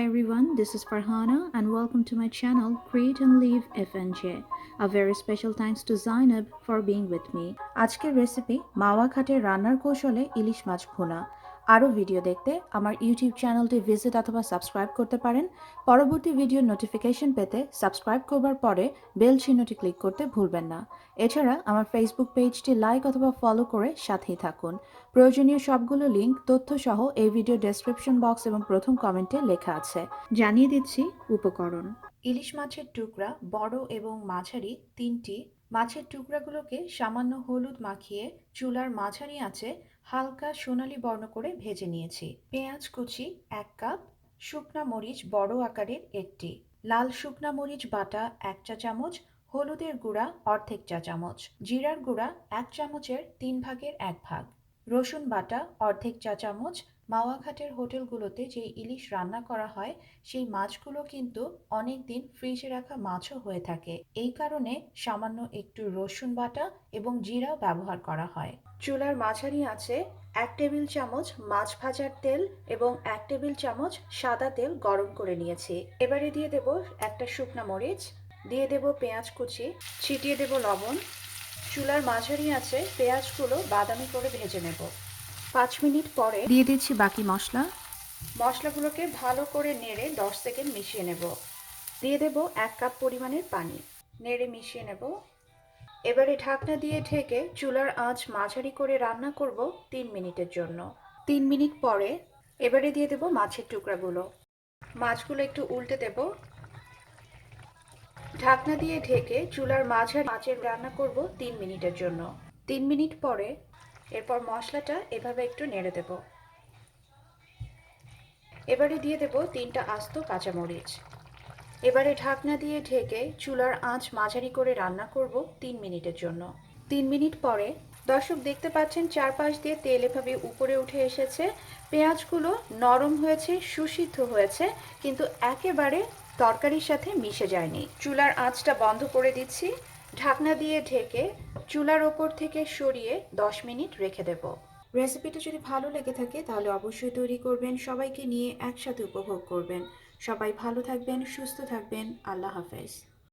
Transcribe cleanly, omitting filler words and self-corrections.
Hi everyone, this is Farhana and welcome to my channel Create and Live FNJ. A very special thanks to Zainab for being with me. আজকের recipe মাওয়া ঘাটের রান্নার কৌশলে ইলিশ মাছ ভুনা। আরও video দেখতে আমার YouTube চ্যানেলটি ভিজিট অথবা সাবস্ক্রাইব করতে পারেন। পরবর্তী ভিডিওর নোটিফিকেশন পেতে সাবস্ক্রাইব করবার পরে বেল চিহ্নটি ক্লিক করতে ভুলবেন না। এছাড়া আমার ফেসবুক পেজটি লাইক অথবা ফলো করে সাথেই থাকুন। প্রয়োজনীয় সবগুলো লিংক তথ্য সহ এই ভিডিও ডেসক্রিপশন বক্স এবং প্রথম কমেন্টে লেখা আছে। জানিয়ে দিচ্ছি উপকরণ। ইলিশ মাছের টুকরা বড় এবং মাঝারি তিনটি। মাছের টুকরাগুলোকে সামান্য হলুদ মাখিয়ে চুলার মাঝারি আঁচে হালকা সোনালী বর্ণ করে ভেজে নিয়েছি। পেঁয়াজ কুচি 1 কাপ, শুকনা মরিচ বড় আকারের একটি, লাল শুকনা মরিচ বাটা 1 চা চামচ, হলুদের গুঁড়া অর্ধেক চা চামচ, জিরার গুঁড়া 1 চামচের 3 ভাগের 1 ভাগ, রসুন বাটা অর্ধেক চা চামচ। মাওয়া ঘাটের হোটেলগুলোতে যে ইলিশ রান্না করা হয় সেই মাছগুলো কিন্তু অনেক দিন ফ্রিজে রাখা মাছও হয়ে থাকে, এই কারণে সামান্য একটু রসুন বাটা এবং জিরাও ব্যবহার করা হয়। চুলার মাঝারি আঁচে 1 টেবিল চামচ মাছ ভাজার তেল এবং 1 টেবিল চামচ সাদা তেল গরম করে নিয়েছি। এবারে দিয়ে দেব একটা শুকনা মরিচ, দিয়ে দেব পেঁয়াজ কুচি, ছিটিয়ে দেব লবণ। চুলার মাঝারি আঁচে পেঁয়াজগুলো বাদামি করে ভেজে নেব। 5 মিনিট পরে দিয়ে দিচ্ছি বাকি মশলা। মশলাগুলোকে ভালো করে নেড়ে 10 সেকেন্ড মিশিয়ে নেব। দিয়ে দেব 1 কাপ পরিমাণের পানি, নেড়ে মিশিয়ে নেব। এবারে ঢাকনা দিয়ে ঢেকে চুলার আঁচ মাঝারি করে রান্না করব 3 মিনিটের জন্য। 3 মিনিট পরে এবারে দিয়ে দেব মাছের টুকরাগুলো। মাছগুলো একটু উল্টে দেব। ঢাকনা দিয়ে ঢেকে চুলার মাঝারি আঁচে রান্না করব 3 মিনিটের জন্য। 3 মিনিট পরে এরপর মশলাটা এভাবে একটু নেড়ে দেব। এবারে দিয়ে দেব 3টা আস্ত কাঁচামরিচ। এবারে ঢাকনা দিয়ে ঢেকে চুলার আঁচ মাঝারি করে রান্না করব 3 মিনিটের জন্য। 3 মিনিট পরে দর্শক দেখতে পাচ্ছেন চারপাশ দিয়ে তেল এভাবে উপরে উঠে এসেছে। পেঁয়াজগুলো নরম হয়েছে, সুসিদ্ধ হয়েছে, কিন্তু একেবারে তরকারির সাথে মিশে যায়নি। চুলার আঁচটা বন্ধ করে দিচ্ছি। ঢাকনা দিয়ে ঢেকে চুলার ওপর থেকে সরিয়ে 10 মিনিট রেখে দেব। রেসিপিটা যদি ভালো লেগে থাকে তাহলে অবশ্যই তৈরি করবেন, সবাইকে নিয়ে একসাথে উপভোগ করবেন। সবাই ভালো থাকবেন, সুস্থ থাকবেন। আল্লাহ হাফেজ।